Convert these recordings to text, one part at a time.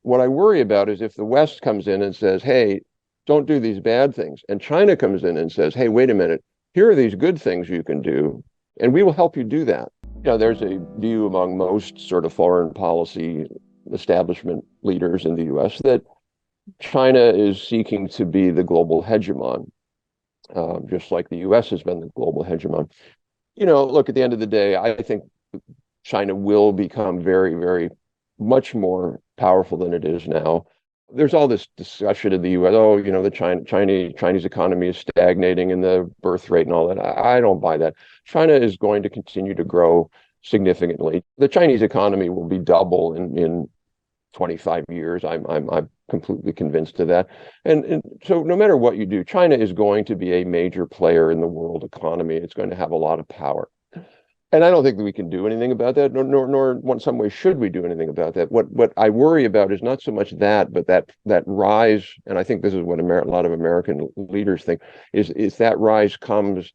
what I worry about is if the West comes in and says, hey, don't do these bad things, and China comes in and says, hey, wait a minute, here are these good things you can do, and we will help you do that. There's a view among most sort of foreign policy establishment leaders in the US that China is seeking to be the global hegemon, just like the US has been the global hegemon. Look, at the end of the day, I think China will become very, very much more powerful than it is now. There's all this discussion in the US, the Chinese economy is stagnating and the birth rate and all that. I don't buy that. China is going to continue to grow significantly. The Chinese economy will be double in 25 years. I'm completely convinced of that. And so no matter what you do, China is going to be a major player in the world economy. It's going to have a lot of power. And I don't think that we can do anything about that, nor in some way should we do anything about that. What I worry about is not so much that, but that rise, and I think this is what a lot of American leaders think, is that rise comes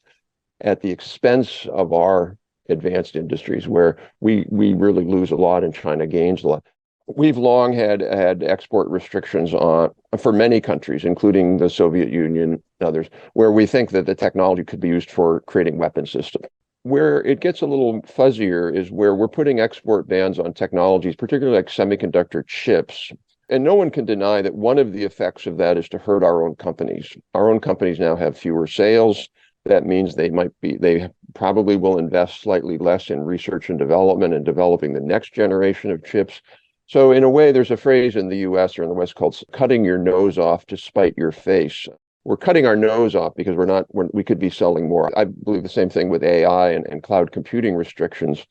at the expense of our advanced industries, where we really lose a lot and China gains a lot. We've long had export restrictions for many countries, including the Soviet Union and others, where we think that the technology could be used for creating weapon systems. Where it gets a little fuzzier is where we're putting export bans on technologies, particularly like semiconductor chips. And no one can deny that one of the effects of that is to hurt our own companies. Our own companies now have fewer sales. That means they probably will invest slightly less in research and development and developing the next generation of chips. So in a way, there's a phrase in the US or in the West called cutting your nose off to spite your face. We're cutting our nose off because we could be selling more. I believe the same thing with AI and cloud computing restrictions.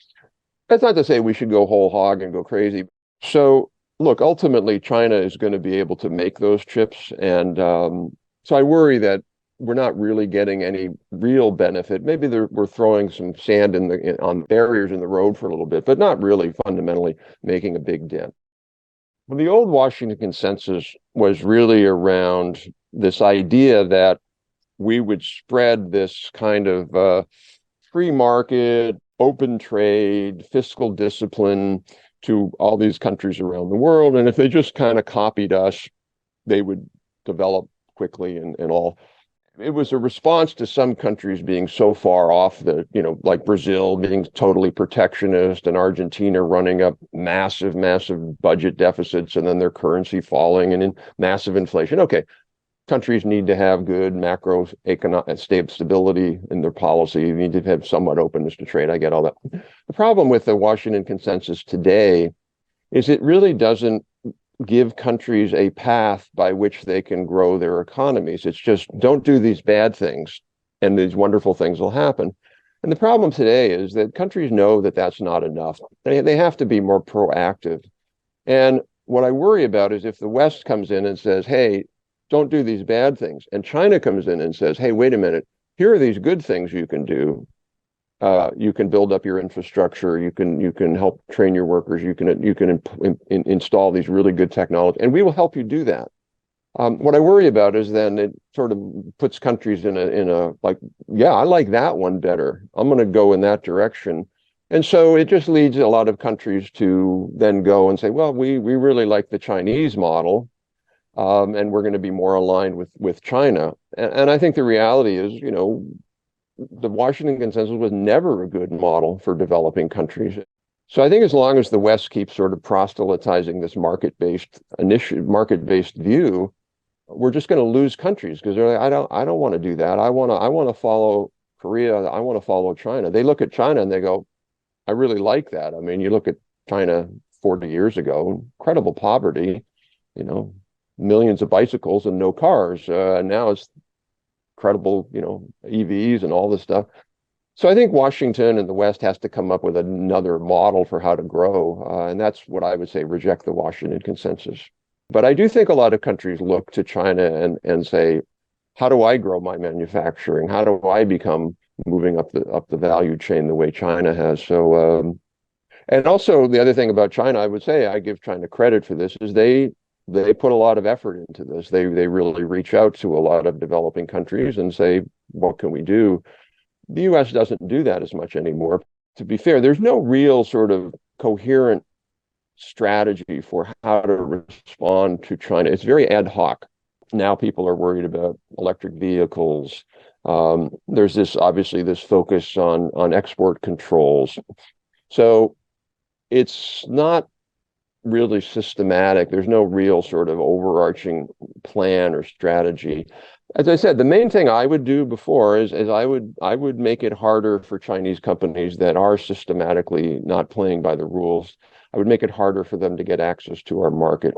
That's not to say we should go whole hog and go crazy. So look, ultimately, China is going to be able to make those chips. And so I worry that we're not really getting any real benefit. Maybe we're throwing some sand on barriers in the road for a little bit, but not really fundamentally making a big dent. Well, the old Washington consensus was really around this idea that we would spread this kind of free market, open trade, fiscal discipline to all these countries around the world. And if they just kind of copied us, they would develop quickly and all. It was a response to some countries being so far off like Brazil being totally protectionist and Argentina running up massive, massive budget deficits and then their currency falling and in massive inflation. Okay, countries need to have good macroeconomic stability in their policy. You need to have somewhat openness to trade. I get all that. The problem with the Washington consensus today is it really doesn't give countries a path by which they can grow their economies. It's just don't do these bad things and these wonderful things will happen. And the problem today is that countries know that that's not enough. They have to be more proactive. And what I worry about is if the West comes in and says, hey, don't do these bad things, and China comes in and says, hey, wait a minute, here are these good things you can do. You can build up your infrastructure. You can help train your workers. You can install these really good technology, and we will help you do that. What I worry about is then it sort of puts countries in a like, yeah, I like that one better. I'm going to go in that direction, and so it just leads a lot of countries to then go and say, well, we really like the Chinese model, and we're going to be more aligned with China. And I think the reality is, the Washington consensus was never a good model for developing countries. So I think as long as the West keeps sort of proselytizing this market-based view, we're just going to lose countries because they're like, I don't want to do that. I want to follow Korea. I want to follow China. They look at China and they go, I really like that. I mean, you look at China 40 years ago, incredible poverty, millions of bicycles and no cars. Now it's incredible, EVs and all this stuff. So I think Washington and the West has to come up with another model for how to grow. And that's what I would say, reject the Washington consensus. But I do think a lot of countries look to China and say, how do I grow my manufacturing? How do I become moving up the value chain the way China has? So, and also the other thing about China, I would say, I give China credit for this, is they put a lot of effort into this. They really reach out to a lot of developing countries and say, what can we do? The US doesn't do that as much anymore. To be fair, there's no real sort of coherent strategy for how to respond to China. It's very ad hoc. Now people are worried about electric vehicles. There's obviously this focus on export controls. So it's not really systematic. There's no real sort of overarching plan or strategy. As I said, the main thing I would do before is I would make it harder for Chinese companies that are systematically not playing by the rules. I would make it harder for them to get access to our market.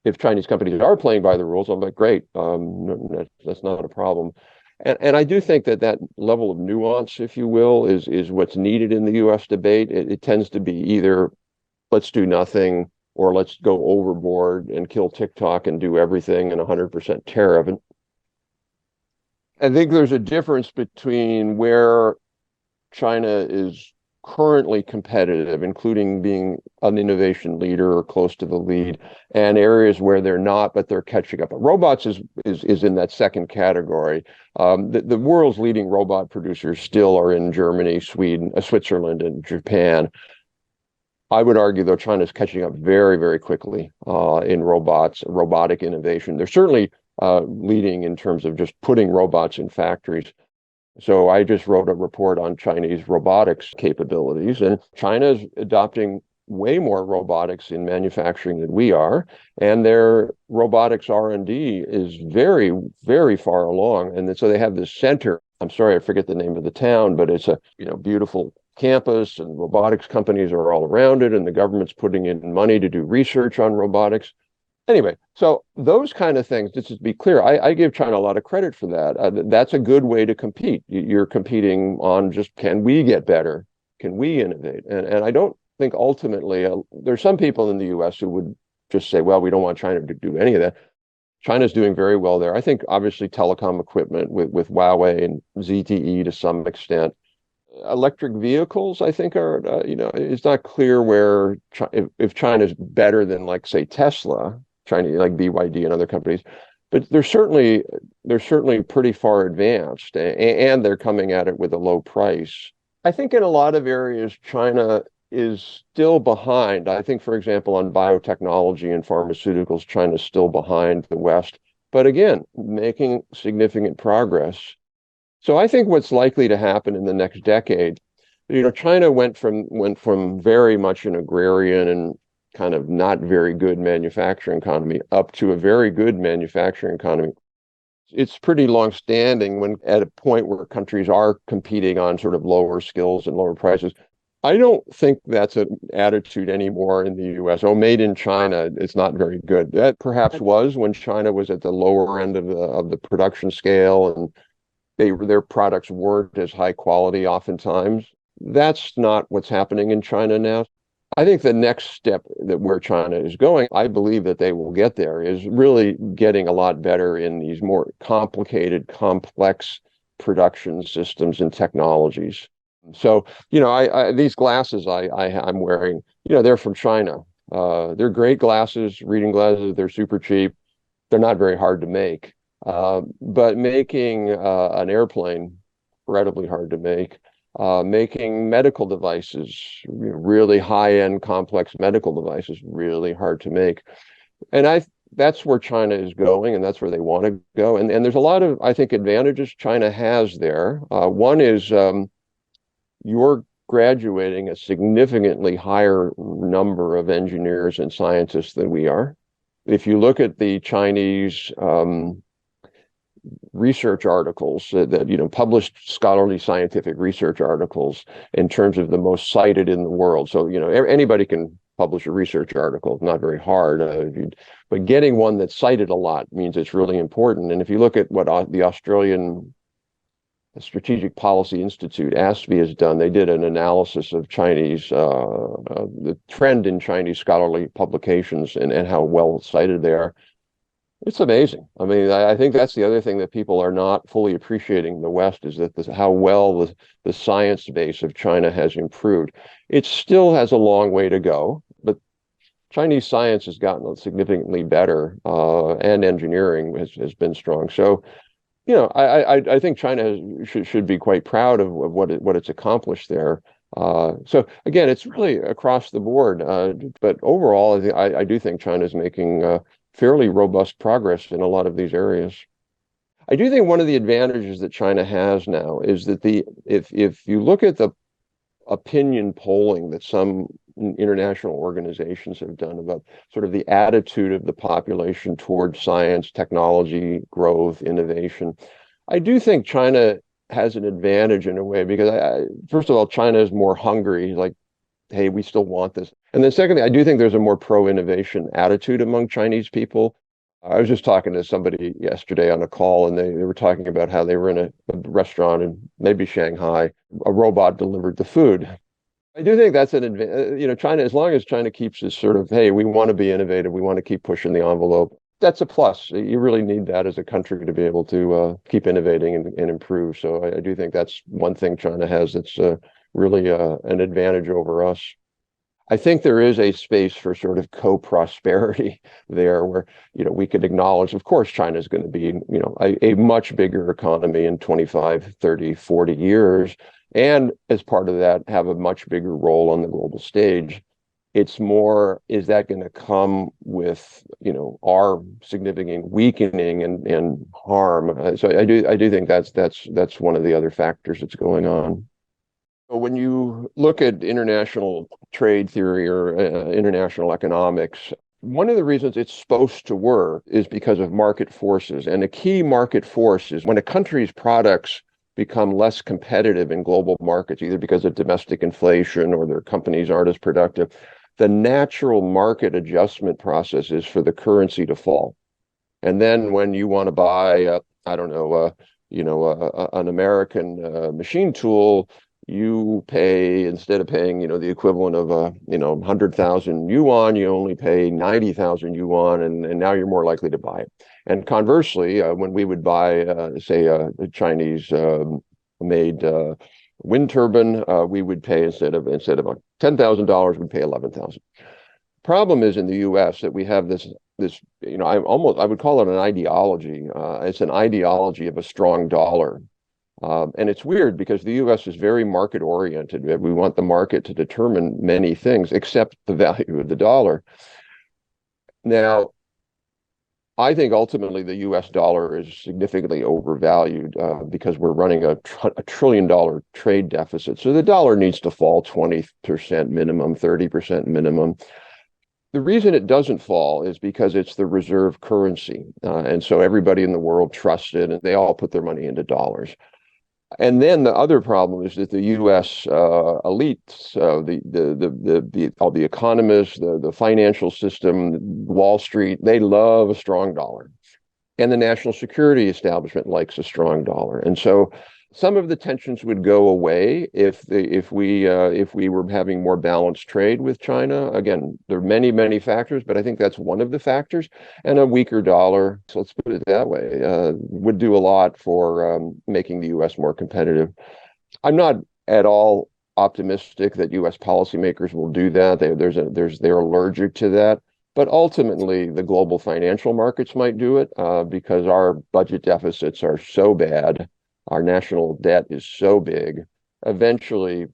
If Chinese companies are playing by the rules, I'm like, great, that's not a problem. And I do think that level of nuance, if you will, is what's needed in the U.S. debate. It tends to be either let's do nothing or let's go overboard and kill TikTok and do everything and 100% tariff. And I think there's a difference between where China is currently competitive, including being an innovation leader or close to the lead, and areas where they're not, but they're catching up. But robots is in that second category. The world's leading robot producers still are in Germany, Sweden, Switzerland, and Japan. I would argue, though, China's catching up very, very quickly in robotic innovation. They're certainly leading in terms of just putting robots in factories. So I just wrote a report on Chinese robotics capabilities, and China's adopting way more robotics in manufacturing than we are, and their robotics R&D is very, very far along. And so they have this center. I'm sorry, I forget the name of the town, but it's a beautiful campus, and robotics companies are all around it, and the government's putting in money to do research on robotics. Anyway, so those kind of things, just to be clear, I give China a lot of credit for that. That's a good way to compete. You're competing on just, can we get better? Can we innovate? And I don't think ultimately, there's some people in the US who would just say, well, we don't want China to do any of that. China's doing very well there. I think obviously telecom equipment with Huawei and ZTE to some extent. Electric vehicles, I think, are, it's not clear where, if China's better than, like, say, Tesla, China, like BYD and other companies, but they're certainly pretty far advanced, and they're coming at it with a low price. I think in a lot of areas, China is still behind. I think, for example, on biotechnology and pharmaceuticals, China's still behind the West, but again, making significant progress. So I think what's likely to happen in the next decade, China went from very much an agrarian and kind of not very good manufacturing economy up to a very good manufacturing economy. It's pretty long-standing when at a point where countries are competing on sort of lower skills and lower prices. I don't think that's an attitude anymore in the U.S. Oh, made in China, it's not very good. That perhaps was when China was at the lower end of the production scale, and their products weren't as high quality oftentimes. That's not what's happening in China now. I think the next step where China is going, I believe that they will get there, is really getting a lot better in these more complicated, complex production systems and technologies. So, these glasses I'm wearing, they're from China. They're great glasses, reading glasses. They're super cheap. They're not very hard to make. But making an airplane, incredibly hard to make. Making medical devices, really high-end, complex medical devices, really hard to make. And that's where China is going, and that's where they want to go. And there's a lot of, I think, advantages China has there. One is you're graduating a significantly higher number of engineers and scientists than we are. If you look at the Chinese research articles that published scholarly scientific research articles in terms of the most cited in the world. So, anybody can publish a research article, not very hard, but getting one that's cited a lot means it's really important. And if you look at what the Australian Strategic Policy Institute, ASPI, has done, they did an analysis of Chinese, the trend in Chinese scholarly publications and how well cited they are. It's amazing. I mean, I think that's the other thing that people are not fully appreciating in the West, is that how well the science base of China has improved. It still has a long way to go, but Chinese science has gotten significantly better, and engineering has been strong. So, I think China should be quite proud of what it's accomplished there. So again, it's really across the board. But overall, I do think China is making fairly robust progress in a lot of these areas. I do think one of the advantages that China has now is that if you look at the opinion polling that some international organizations have done about sort of the attitude of the population towards science, technology, growth, innovation, I do think China has an advantage in a way because first of all, China is more hungry, like, hey, we still want this. And then secondly, I do think there's a more pro-innovation attitude among Chinese people. I was just talking to somebody yesterday on a call, and they were talking about how they were in a restaurant in maybe Shanghai. A robot delivered the food. I do think that's an advantage. China, as long as China keeps this sort of, hey, we want to be innovative, we want to keep pushing the envelope, that's a plus. You really need that as a country to be able to keep innovating and improve. So I do think that's one thing China has that's really an advantage over us. I think there is a space for sort of co-prosperity there where, we could acknowledge, of course, China is going to be, a much bigger economy in 25, 30, 40 years. And as part of that, have a much bigger role on the global stage. It's more, is that going to come with, our significant weakening and harm? So I do think that's one of the other factors that's going on. When you look at international trade theory or international economics, one of the reasons it's supposed to work is because of market forces. And a key market force is when a country's products become less competitive in global markets, either because of domestic inflation or their companies aren't as productive, the natural market adjustment process is for the currency to fall. And then when you want to buy, an American machine tool, you pay, instead of paying, the equivalent of 100,000 yuan, you only pay 90,000 yuan, and now you're more likely to buy it. And conversely, when we would buy, say, a Chinese made wind turbine, we would pay instead of $10,000, we'd pay 11,000. Problem is in the U.S. that we have this I would call it an ideology. It's an ideology of a strong dollar. And it's weird because the U.S. is very market oriented. We want the market to determine many things except the value of the dollar. Now, I think ultimately the U.S. dollar is significantly overvalued because we're running a $1 trillion trade deficit. So the dollar needs to fall 20% minimum, 30% minimum. The reason it doesn't fall is because it's the reserve currency. And so everybody in the world trusts it, and they all put their money into dollars. And then the other problem is that the U.S. elites, all the economists, the financial system, Wall Street, they love a strong dollar, and the national security establishment likes a strong dollar. And so some of the tensions would go away if we were having more balanced trade with China. Again, there are many factors, but I think that's one of the factors. And a weaker dollar, so let's put it that way, would do a lot for making the U.S. more competitive. I'm not at all optimistic that U.S. policymakers will do that. They're allergic to that. But ultimately, the global financial markets might do it because our budget deficits are so bad. Our national debt is so big. Eventually,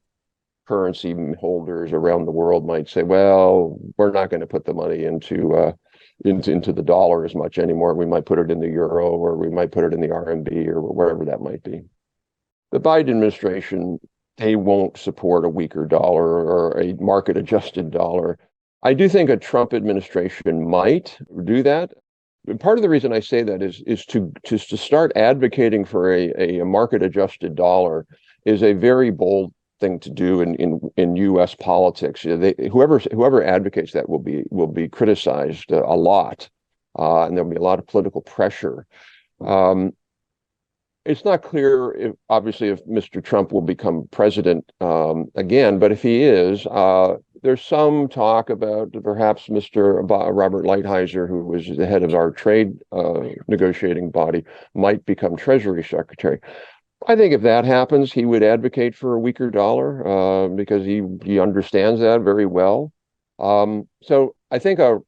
currency holders around the world might say, well, we're not going to put the money into the dollar as much anymore. We might put it in the euro, or we might put it in the RMB, or wherever that might be. The Biden administration, they won't support a weaker dollar or a market-adjusted dollar. I do think a Trump administration might do that. And part of the reason I say that is to start advocating for a market-adjusted dollar is a very bold thing to do in U.S. politics. Whoever advocates that will be criticized a lot, and there'll be a lot of political pressure. It's not clear, obviously, if Mr. Trump will become president again, but if he is, there's some talk about perhaps Mr. Robert Lighthizer, who was the head of our trade negotiating body, might become Treasury Secretary. I think if that happens, he would advocate for a weaker dollar because he understands that very well. So I think a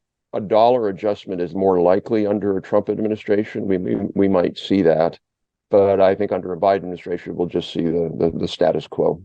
dollar adjustment is more likely under a Trump administration. We might see that. But I think under a Biden administration, we'll just see the status quo.